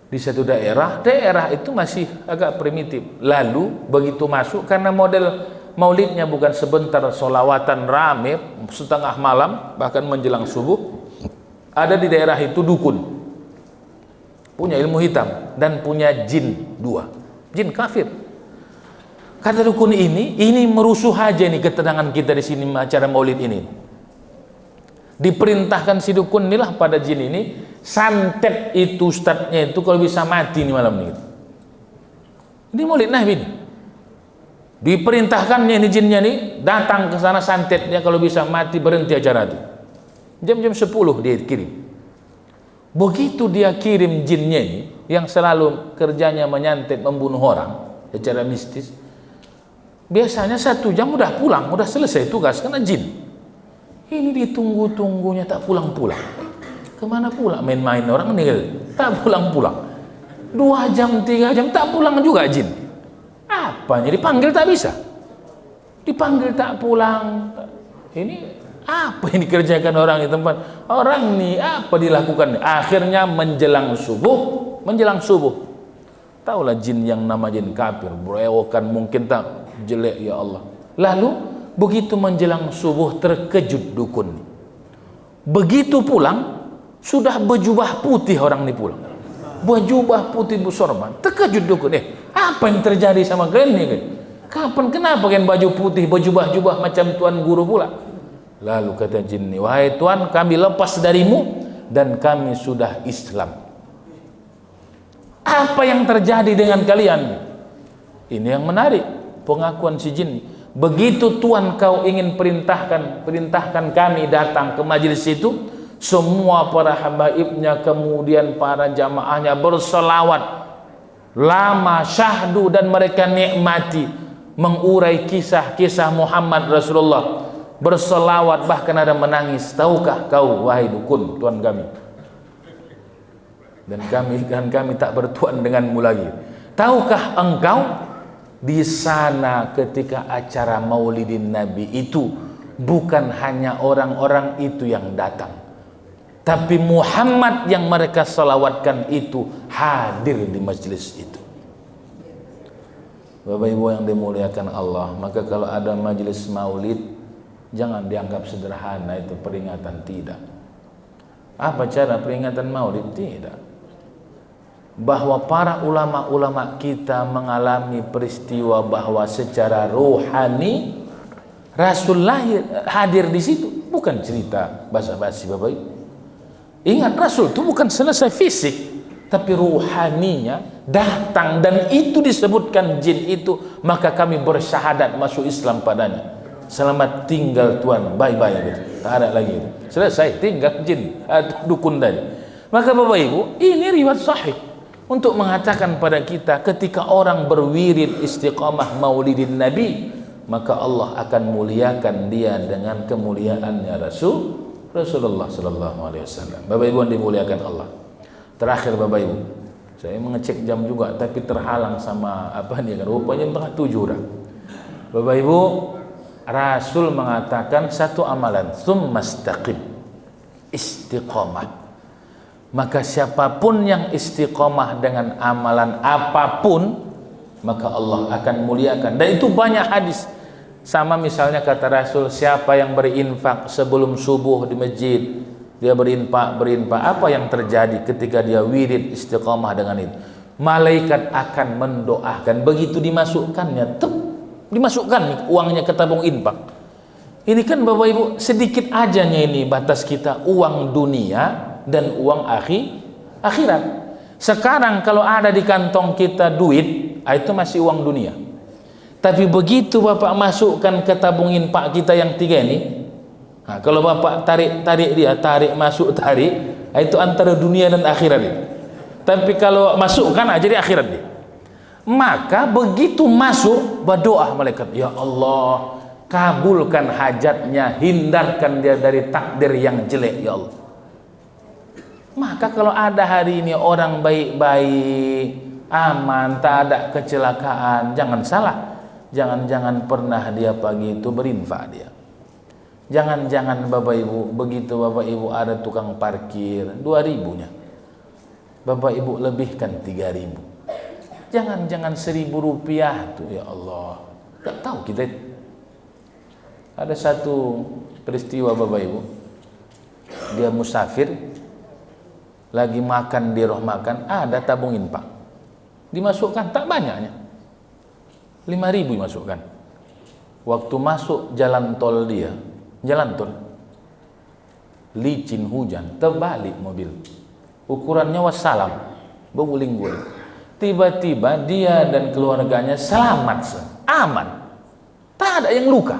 di satu daerah itu masih agak primitif. Lalu begitu masuk, karena model maulidnya bukan sebentar, solawatan rame setengah malam bahkan menjelang subuh. Ada di daerah itu dukun punya ilmu hitam dan punya jin 2, jin kafir. Kata dukun ini merusuh aja nih ketenangan kita di sini acara maulid ini. Diperintahkan si dukun inilah pada jin ini, santet itu ustadznya itu kalau bisa mati nih malam ini. Ini maulid Nabi ini. Diperintahkannya ini jinnya nih datang ke sana, santetnya kalau bisa mati, berhenti acara itu. Jam-jam 10 dia kirim. Begitu dia kirim jinnya ini yang selalu kerjanya menyantet, membunuh orang secara mistis, biasanya 1 jam udah pulang, udah selesai tugas karena jin. Ini ditunggu-tunggunya tak pulang-pulang. Kemana pula main-main orang nih, tak pulang-pulang. 2 jam 3 jam tak pulang juga jin. Apanya dipanggil tak bisa, dipanggil tak pulang. Ini apa yang dikerjakan orang di tempat orang nih, apa dilakukan? Akhirnya menjelang subuh, taulah jin yang nama jin kafir berewokan mungkin tak jelek ya Allah. Lalu begitu menjelang subuh terkejut dukun. Begitu pulang sudah berjubah putih orang ini pulang, berjubah putih busorban. Terkejut dukun, apa yang terjadi sama kalian nih? Kapan, kenapa kalian baju putih, berjubah-jubah macam tuan guru pula? Lalu kata jin ini, wahai tuan, kami lepas darimu dan kami sudah Islam. Apa yang terjadi dengan kalian? Ini yang menarik pengakuan si jin. Begitu tuan kau ingin perintahkan kami datang ke majelis itu, semua para habaibnya kemudian para jamaahnya berselawat lama syahdu dan mereka nikmati mengurai kisah-kisah Muhammad Rasulullah, berselawat bahkan ada menangis. Tahukah kau wahai dukun tuan kami, dan kami tak bertuan denganmu lagi, tahukah engkau di sana ketika acara maulidin Nabi itu bukan hanya orang-orang itu yang datang, tapi Muhammad yang mereka salawatkan itu hadir di majelis itu. Bapak Ibu yang dimuliakan Allah, maka kalau ada majelis maulid jangan dianggap sederhana itu peringatan, tidak. Apa cara peringatan maulid? Tidak. Bahwa para ulama-ulama kita mengalami peristiwa bahwa secara rohani Rasul hadir di situ, bukan cerita basa-basi Bapak Ibu. Ingat, Rasul itu bukan selesai fisik, tapi ruhaninya datang, dan itu disebutkan jin itu, maka kami bersyahadat masuk Islam padanya. Selamat tinggal tuan, bye-bye gitu. Tak ada lagi itu. Selesai, tinggal jin dukun tadi. Maka Bapak Ibu, ini riwayat sahih untuk mengatakan pada kita ketika orang berwirid istiqamah maulidin Nabi, maka Allah akan muliakan dia dengan kemuliaannya Rasulullah sallallahu alaihi wasallam. Bapak Ibu yang dimuliakan Allah. Terakhir Bapak Ibu, saya mengecek jam juga tapi terhalang sama apa nih kan, rupanya 6:30 dah. Bapak Ibu, Rasul mengatakan satu amalan, tsummastaqim, istiqamah. Maka siapapun yang istiqamah dengan amalan apapun, maka Allah akan muliakan. Dan itu banyak hadis. Sama misalnya kata Rasul, siapa yang berinfak sebelum subuh di masjid, dia berinfak, apa yang terjadi ketika dia wirid istiqamah dengan itu? Malaikat akan mendoakan. Begitu dimasukkannya, dimasukkan uangnya ke tabung infak. Ini kan Bapak Ibu sedikit ajanya ini batas kita, uang dunia dan uang akhirat. Sekarang kalau ada di kantong kita duit, itu masih uang dunia. Tapi begitu Bapak masukkan ke tabung infak kita yang 3 ini, kalau Bapak tarik masuk, itu antara dunia dan akhirat itu. Tapi kalau masukkan jadi akhirat dia. Maka begitu masuk berdoa malaikat, ya Allah, kabulkan hajatnya, hindarkan dia dari takdir yang jelek ya Allah. Maka kalau ada hari ini orang baik-baik, aman, tak ada kecelakaan, jangan salah, jangan-jangan pernah dia pagi itu berinfak dia. Jangan-jangan Bapak Ibu, begitu Bapak Ibu ada tukang parkir 2.000-nya, Bapak Ibu lebihkan 3.000. Jangan-jangan 1.000 rupiah tuh ya Allah. Tak tahu kita. Ada satu peristiwa Bapak Ibu, dia musafir, lagi makan di rumah makan, ada tabung infak, dimasukkan tak banyaknya, 5.000 dimasukkan. Waktu masuk jalan tol dia, jalan tol licin hujan, terbalik mobil, ukurannya wassalam, berguling-guling. Tiba-tiba dia dan keluarganya selamat, aman, tak ada yang luka.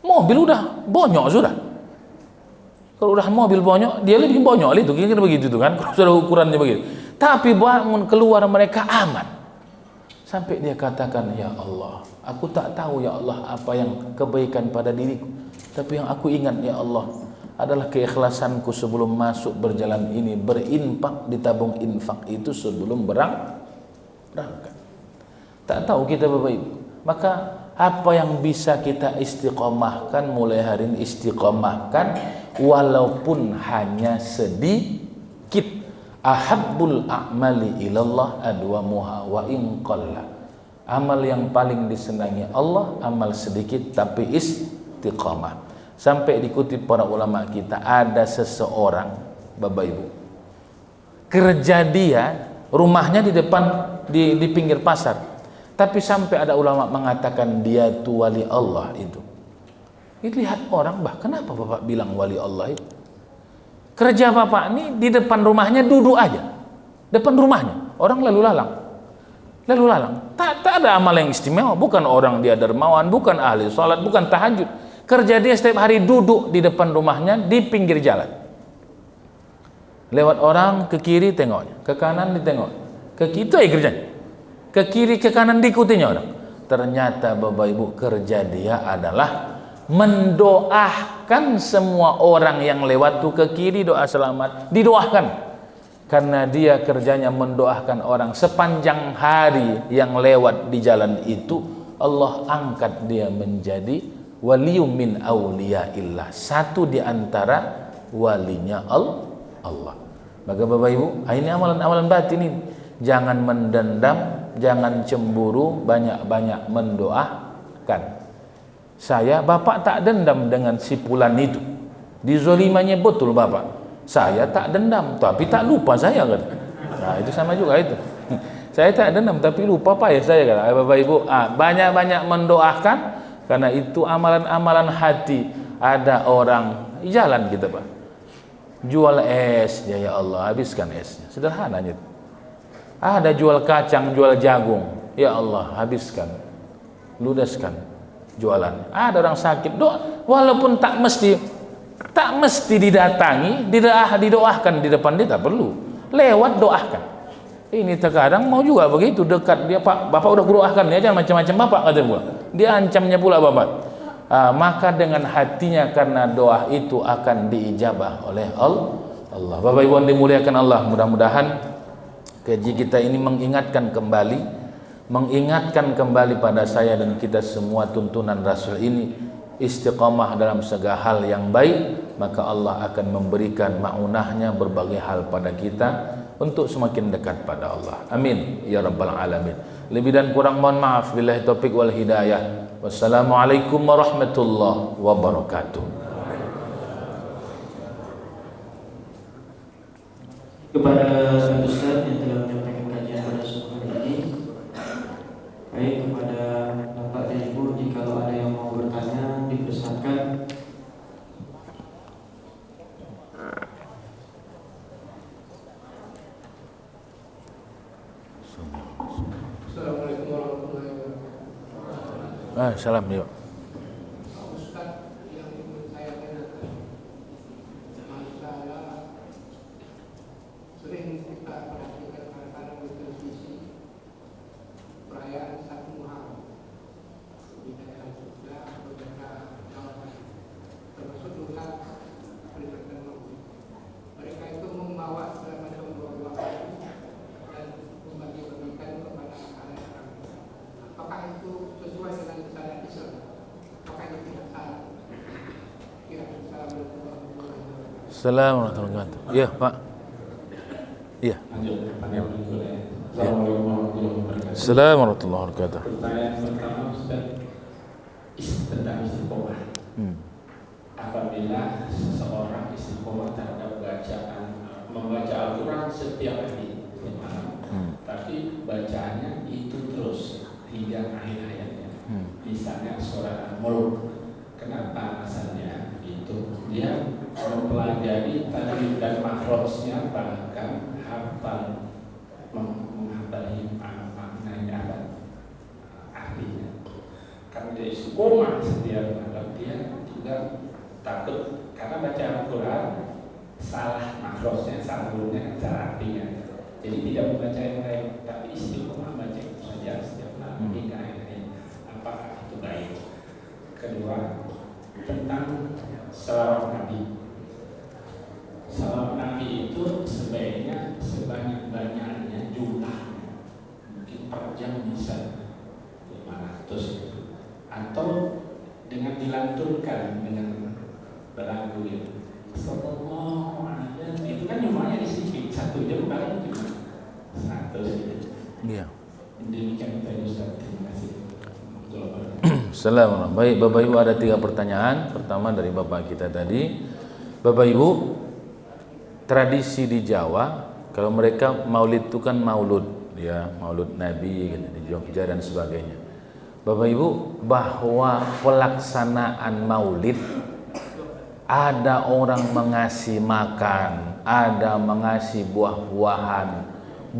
Mobil udah bonyok sudah. Kalau udah mobil bonyok, dia lebih bonyok itu, kira-kira begitu tuh kan, kalau sudah ukurannya begitu. Tapi bangun keluar mereka aman. Sampai dia katakan, ya Allah, aku tak tahu ya Allah apa yang kebaikan pada diriku, tapi yang aku ingat ya Allah adalah keikhlasanku sebelum masuk berjalan ini, berinfak di tabung infak itu sebelum berangkat. Tak tahu kita Bapak Ibu. Maka apa yang bisa kita istiqomahkan mulai hari ini, istiqomahkan walaupun hanya sedikit. Ahabbul a'mali ilallah adwamuha wa in qalla. Amal yang paling disenangi Allah amal sedikit tapi istiqamah. Sampai dikutip para ulama kita, ada seseorang Bapak Ibu, kerja dia rumahnya di depan di pinggir pasar, tapi sampai ada ulama mengatakan dia itu wali Allah itu. Lihat orang, bah kenapa Bapak bilang wali Allah itu? Kerja Bapak ini di depan rumahnya duduk aja, depan rumahnya orang lalu lalang, tak ada amal yang istimewa, bukan orang dia dermawan, bukan ahli salat, bukan tahajud. Kerja dia setiap hari duduk di depan rumahnya di pinggir jalan, lewat orang ke kiri tengoknya, ke kanan ditengok, ke itu aja kerjanya, ke kiri ke kanan diikutinya orang. Ternyata Bapak Ibu kerja dia adalah mendoakan semua orang yang lewat tuh ke kiri, doa selamat didoakan, karena dia kerjanya mendoakan orang. Sepanjang hari yang lewat di jalan itu Allah angkat dia menjadi waliyum min auliyaillah, satu di antara walinya Allah. Maka Bapak Ibu, ini amalan-amalan batin ini. Jangan mendendam, jangan cemburu, banyak-banyak mendoakan. Saya, Bapak tak dendam dengan si fulan itu, dizolimannya betul Bapak. Saya tak dendam, tapi tak lupa saya kan. Nah itu sama juga itu. Saya tak dendam tapi lupa apa ya saya kan. Bapak Ibu, banyak-banyak mendoakan, karena itu amalan-amalan hati. Ada orang jalan kita Pak, jual es, ya Allah habiskan esnya, sederhananya. Ada jual kacang, jual jagung, ya Allah habiskan, ludaskan jualan. Ada orang sakit, doa, walaupun tak mesti didatangi, didoakan di depan dia, tak perlu, lewat doakan. Ini terkadang mau juga begitu, dekat dia, Pak, Bapak udah doakan ya, jangan macam-macam Bapak, kata pula. Dia ancamnya pula Bapak. Maka dengan hatinya, karena doa itu akan diijabah oleh Allah. Bapak Ibu yang dimuliakan Allah, mudah-mudahan kaji kita ini mengingatkan kembali pada saya dan kita semua tuntunan Rasul ini, istiqamah dalam segala hal yang baik, maka Allah akan memberikan ma'unahnya berbagai hal pada kita untuk semakin dekat pada Allah. Amin ya rabbal alamin. Lebih dan kurang mohon maaf. Billahi taufik wal hidayah. Wassalamualaikum warahmatullahi wabarakatuh. Kepada Ustaz yang telah menyampaikan kajian pada sore hari ini, baik kepada Bapak dan Ibu, jika ada yang mau bertanya dipersilakan. Assalamualaikum warahmatullahi wabarakatuh. Salam yuk. Ustaz, yang ingin saya tanyakan, saya sering kita perhatikan kadang-kadang di televisi perayaan 1 Muharram di daerah Jogja Assalamualaikum warahmatullahi wabarakatuh. Iya, Pak. Iya. Assalamualaikum warahmatullahi wabarakatuh. Assalamualaikum warahmatullahi wabarakatuh. Pertanyaan pertama Ustaz, tentang istiqomah. Apabila seseorang istiqomah terhadap membaca Al-Quran setiap hari malam, tapi bacaannya itu terus hingga akhir ayatnya. Misalnya surah Al-Mulk. Kenapa alasannya? Itu dia mempelajari tajwid dan makhrajnya, bahkan hafal menghafali maknanya, artinya. Karena dia istiqomah setiap malam, dia juga takut karena baca Al-Quran salah makhrajnya, salah hurufnya, salah artinya. Jadi tidak membaca yang lain, tapi istiqomah baca itu saja setiap malam hingga akhirnya. Apakah itu baik? Kedua, tentang salawat Nabi. Salawat Nabi itu sebaiknya sebanyak-banyaknya jumlahnya, mungkin per jam bisa 500 atau dengan dilantunkan dengan berlagu itu. Sallallahu alaihi, itu kan jumlahnya sedikit, 1 jam paling cuma 100 gitu. Iya. Demikian itu Ustaz. Terima kasih. Assalamualaikum. Baik, Bapak Ibu, ada 3 pertanyaan. Pertama dari Bapak kita tadi. Bapak Ibu, tradisi di Jawa, kalau mereka maulid itu kan maulud, ya, maulud Nabi gitu, di Jogja dan sebagainya. Bapak Ibu, bahwa pelaksanaan maulid ada orang mengasih makan, ada mengasih buah-buahan,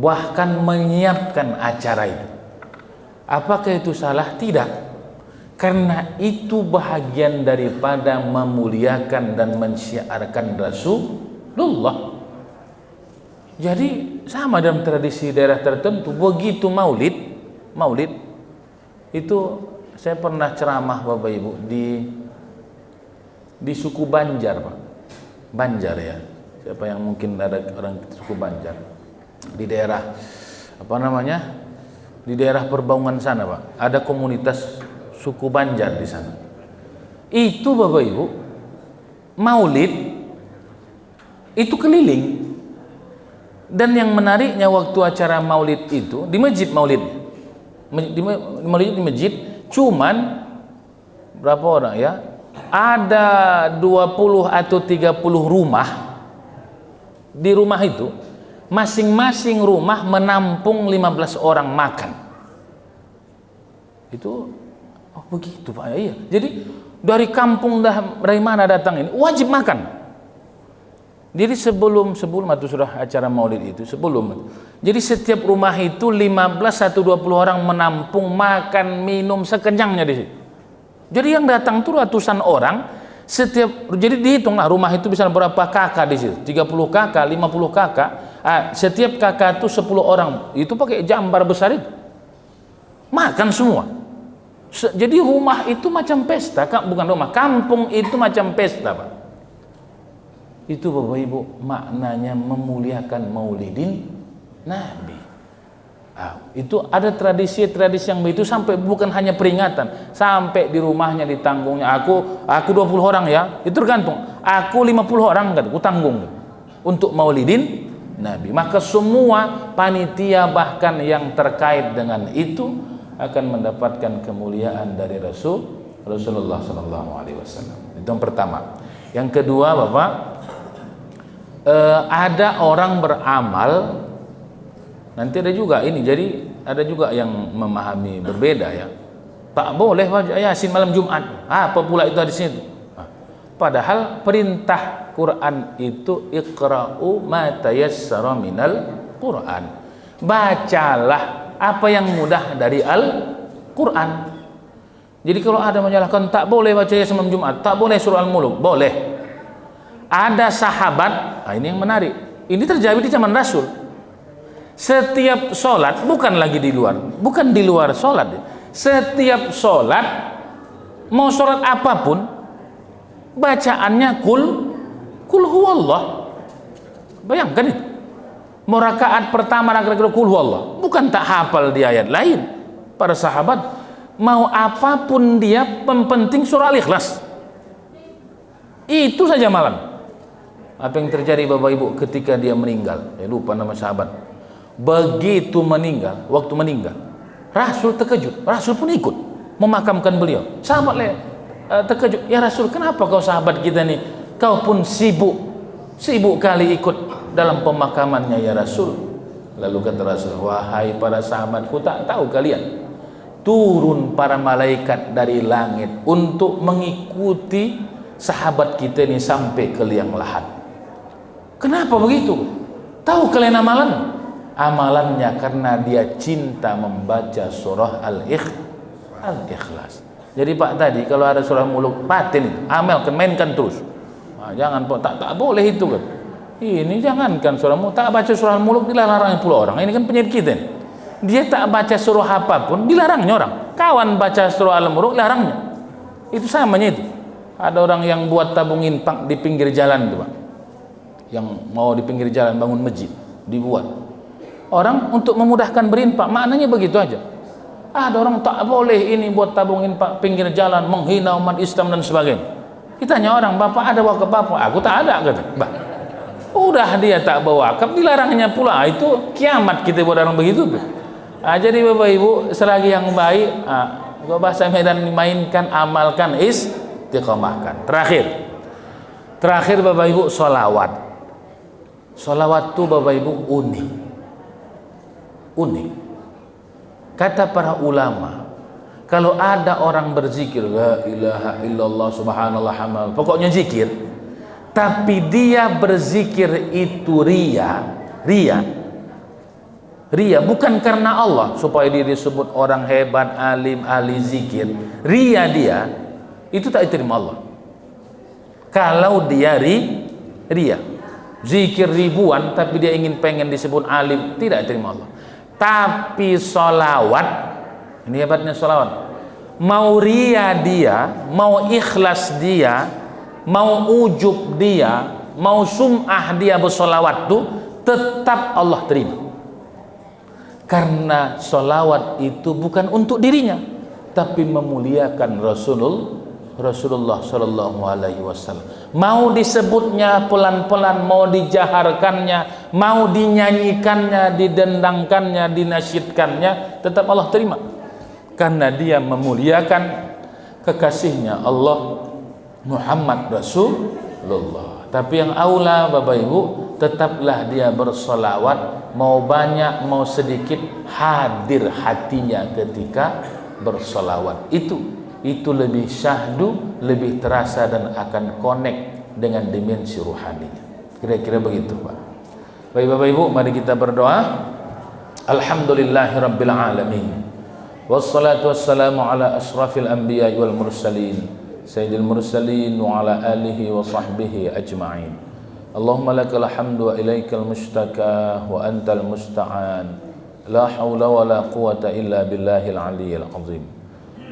bahkan menyiapkan acara itu. Apakah itu salah? Tidak. Karena itu bahagian daripada memuliakan dan mensyiarkan Rasulullah. Jadi sama dalam tradisi daerah tertentu, begitu maulid itu saya pernah ceramah Bapak Ibu di suku Banjar, Pak. Banjar ya. Siapa yang mungkin ada orang suku Banjar di daerah apa namanya? Di daerah Perbaungan sana, Pak. Ada komunitas suku Banjar di sana. Itu Bapak Ibu, maulid itu keliling. Dan yang menariknya waktu acara maulid itu di masjid maulid. Di masjid cuman berapa orang ya? Ada 20 atau 30 rumah. Di rumah itu masing-masing rumah menampung 15 orang makan. Itu begitu Pak. Iya. Jadi dari kampung dari mana datang ini wajib makan. Jadi sebelum atau sudah acara maulid itu sebelum. Jadi setiap rumah itu 15 atau 20 orang menampung makan minum sekenyangnya di situ. Jadi yang datang itu ratusan orang. Jadi dihitunglah rumah itu bisa berapa kakak di situ, 30 kakak, 50 kakak. Setiap kakak itu 10 orang. Itu pakai jambar besar itu. Makan semua. Jadi rumah itu macam pesta, bukan rumah, kampung itu macam pesta, Pak. Itu Bapak Ibu maknanya memuliakan maulidin Nabi. Itu ada tradisi-tradisi yang begitu sampai bukan hanya peringatan, sampai di rumahnya ditanggungnya. Aku 20 orang ya, itu tergantung. Aku 50 orang kan, aku tanggung untuk maulidin Nabi. Maka semua panitia bahkan yang terkait dengan itu akan mendapatkan kemuliaan dari Rasulullah Sallallahu Alaihi Wasallam. Itu yang pertama. Yang kedua, Bapak, ada orang beramal. Nanti ada juga ini, jadi ada juga yang memahami berbeda ya. Tak boleh baca Yasin malam Jumat. Apa pula itu di sini? Padahal perintah Quran itu iqra'u ma tayassara minal Quran. Bacalah apa yang mudah dari Al-Quran. Jadi kalau ada menyalahkan tak boleh baca Yasin malam Jumat, tak boleh surah Al-Mulk, boleh. Ada sahabat, ini yang menarik. Ini terjadi di zaman Rasul. Setiap sholat, bukan lagi di luar, bukan di luar sholat. Setiap sholat, mau sholat apapun, bacaannya kul huwallah. Bayangkan itu. Mau rakaat pertama, rakaat kedua kul huwallah. Bukan tak hafal di ayat lain. Para sahabat, mau apapun dia, penting surah Al-Ikhlas. Itu saja malam. Apa yang terjadi Bapak Ibu ketika dia meninggal? Lupa nama sahabat. Begitu meninggal, waktu meninggal, Rasul terkejut. Rasul pun ikut memakamkan beliau. Sahabat terkejut. Ya Rasul, kenapa kau sahabat kita nih? Kau pun sibuk kali ikut dalam pemakamannya ya Rasul. Lalu kata Rasul, wahai para sahabatku, tak tahu kalian, turun para malaikat dari langit untuk mengikuti sahabat kita ini sampai ke liang lahat. Kenapa begitu? Tahu kalian amalannya karena dia cinta membaca surah Al-Ikhlas. Jadi Pak tadi kalau ada surah muluk patin, amalkan, mainkan terus. Jangan tak boleh itu kan. Ini jangankan surah muluk, tak baca surah muluk dilarang pula orang. Ini kan penyakit kita. Dia tak baca surah apapun dilarangnya orang. Kawan baca surah Al-Muluk larangnya. Itu samanya itu. Ada orang yang buat tabung infak di pinggir jalan itu Pak. Yang mau di pinggir jalan bangun masjid dibuat. Orang untuk memudahkan berinfak, maknanya begitu aja. Ada orang tak boleh ini buat tabung infak pinggir jalan, menghina umat Islam dan sebagainya. Kita tanya orang, Bapak ada wakaf apa? Aku tak ada, kata. Bah, udah dia tak bawa wakaf, dilarangnya pula. Itu kiamat kita buat orang begitu tuh. Jadi Bapak Ibu, selagi yang baik, kalau bahasa Medan dimainkan, amalkan, istiqomahkan. Terakhir Bapak Ibu, sholawat. Sholawat itu Bapak Ibu unik. Kata para ulama, kalau ada orang berzikir la ilaha illallah subhanallah hamdalillah, pokoknya zikir, tapi dia berzikir itu ria bukan karena Allah supaya dia disebut orang hebat, alim, ahli zikir. Ria dia itu tak diterima Allah. Kalau dia ria zikir ribuan tapi dia pengen disebut alim, tidak diterima Allah. Tapi sholawat, ini hebatnya sholawat, mau ria dia, mau ikhlas dia, mau ujub dia, mau sum'ah dia bersolawat tuh, tetap Allah terima. Karena solawat itu bukan untuk dirinya, tapi memuliakan Rasulullah Shallallahu Alaihi Wasallam. Mau disebutnya pelan-pelan, mau dijaharkannya, mau dinyanyikannya, didendangkannya, dinasyidkannya, tetap Allah terima. Karena dia memuliakan kekasihnya Allah Muhammad Rasulullah. Tapi yang aula Bapak Ibu, tetaplah dia bersolawat, mau banyak mau sedikit, hadir hatinya ketika bersolawat. Itu lebih syahdu, lebih terasa dan akan connect dengan dimensi ruhaninya. Kira-kira begitu Pak. Baik Bapak Ibu, mari kita berdoa. Alhamdulillahirabbil alamin. Wassalatu wassalamu ala asrafil anbiya wal mursalin, sayyidil mursalin wa ala alihi wa sahbihi ajma'in. Allahumma lakal hamdu wa ilaikal mushtaka wa antal musta'an. La hawla wa la quwata illa billahil aliyyil azim.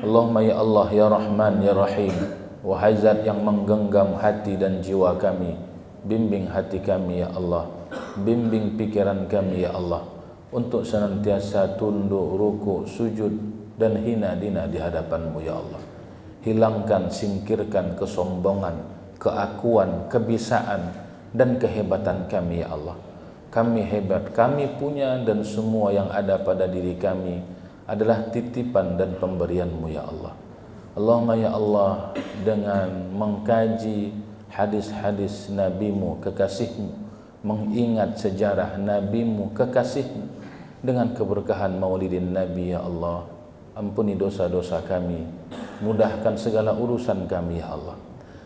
Allahumma ya Allah, ya Rahman, ya Rahim, wahai zat yang menggenggam hati dan jiwa kami, bimbing hati kami ya Allah, bimbing pikiran kami ya Allah, untuk senantiasa tunduk, ruku, sujud dan hina dina di hadapan-Mu ya Allah. Hilangkan, singkirkan kesombongan, keakuan, kebisaan dan kehebatan kami ya Allah. Kami hebat, kami punya, dan semua yang ada pada diri kami adalah titipan dan pemberian-Mu ya Allah. Allahumma ya Allah, dengan mengkaji hadis-hadis Nabi-Mu, kekasih-Mu, mengingat sejarah Nabi-Mu, kekasih-Mu, dengan keberkahan maulidin Nabi ya Allah, ampuni dosa-dosa kami, mudahkan segala urusan kami ya Allah.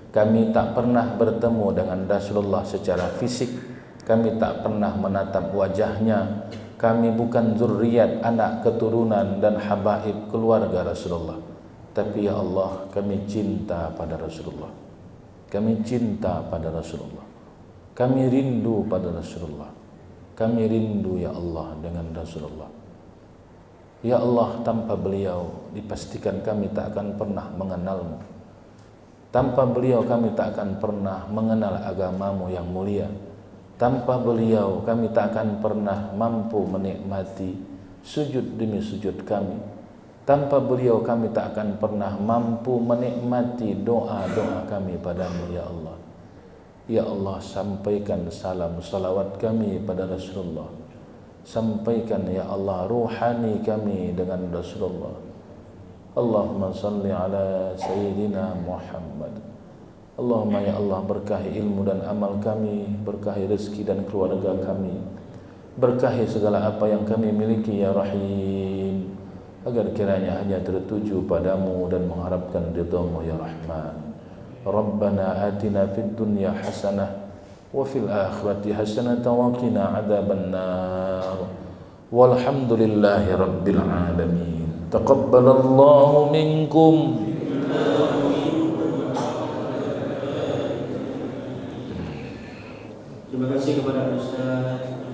Kami tak pernah bertemu dengan Rasulullah secara fisik, kami tak pernah menatap wajahnya. Kami bukan zuriat, anak keturunan dan habaib keluarga Rasulullah. Tapi ya Allah, kami cinta pada Rasulullah. Kami cinta pada Rasulullah. Kami rindu pada Rasulullah. Kami rindu ya Allah dengan Rasulullah. Ya Allah, tanpa beliau dipastikan kami tak akan pernah mengenal-Mu. Tanpa beliau kami tak akan pernah mengenal agama-Mu yang mulia. Tanpa beliau kami tak akan pernah mampu menikmati sujud demi sujud kami. Tanpa beliau kami tak akan pernah mampu menikmati doa-doa kami padamu ya Allah. Ya Allah, sampaikan salam salawat kami pada Rasulullah. Sampaikan ya Allah ruhani kami dengan Rasulullah. Allahumma salli ala Sayyidina Muhammad. Allahumma ya Allah, berkahi ilmu dan amal kami, berkahi rezeki dan keluarga kami, berkahi segala apa yang kami miliki ya Rahim, agar kiranya hanya tertuju padamu dan mengharapkan ridhamu ya Rahman. Rabbana atina fid dunya hasanah wa fil akhirati hasanah wa qina adzaban nar. Walhamdulillahi rabbil alamin. Taqabbalallahu minkum. Terima kasih kepada Ustaz